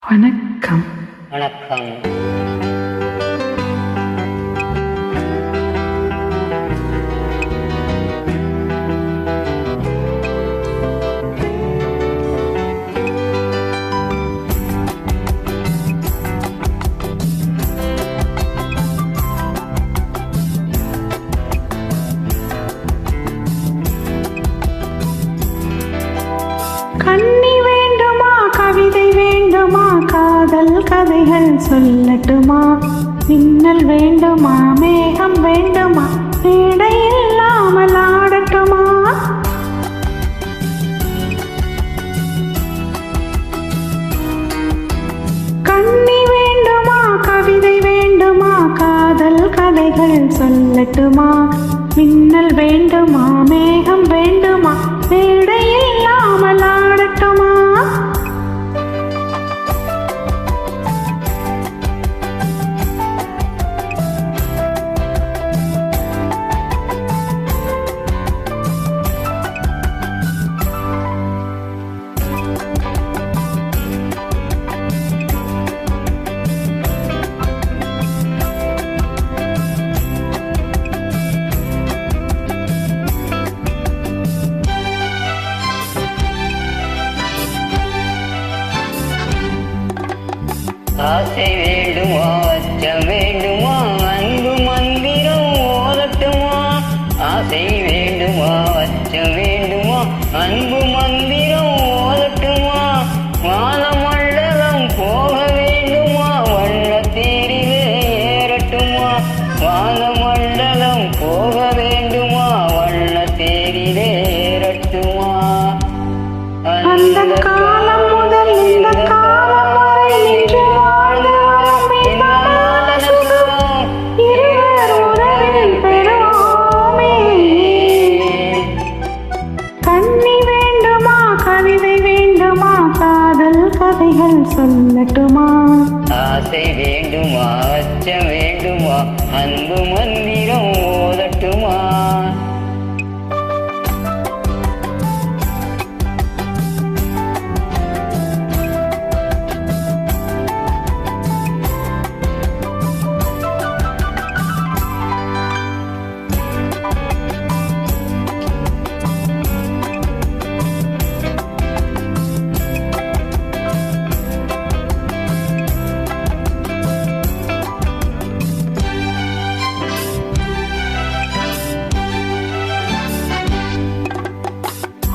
வணக்கம். வணக்கம். கண்ணி வேண்டுமா, கவிதை வேண்டுமா, காதல் கதைகள் சொல்லட்டுமா, மின்னல் வேண்டுமா, மேகம் வேண்டுமா, மேடை இல்லாமல் ஆடட்டுமா? கண்ணி வேண்டுமா, கவிதை வேண்டுமா, காதல் கதைகள் சொல்லட்டுமா, மின்னல் வேண்டுமா, மேகம் வேண்டுமா, மேடை இல்லாமல் ஆடட்டுமா? ஆசை வேண்டுமா, அச்சம் வேண்டுமா, அன்பு மந்திரம் ஓதட்டுமா? ஆசை வேண்டுமா, அச்சம் வேண்டுமா, அன்பு மந்திரம் ஓதட்டுமா? வானமண்டலம் போக வேண்டுமா, வண்ணத்தேரிலே ஏறட்டுமா? வானமண்டலம் போக வேண்டுமா, வண்ணத்தேரிலே ஏறட்டுமா? அந்த காலம் முதல் இந்த காலம் வரை நின்று வாழ்ந்தோம் இந்த சுகம் இருவர் உறவில் பெறுவோமே. கண்ணி வேண்டுமா, கவிதை வேண்டுமா, காதல் கதைகள் சொல்லட்டுமா? ஆசை வேண்டுமா, அச்சம் வேண்டுமா, அன்பு மந்திரம் ஓதட்டுமா?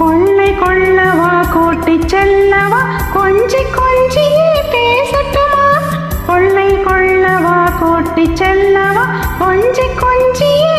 கொள்ளை கொள்ளவா, கூட்டி செல்லவா, கொஞ்சி கொஞ்சியே பேசட்டுமா? கொள்ளை கொள்ளவா, கூட்டி செல்லவா, கொஞ்சி கொஞ்சியே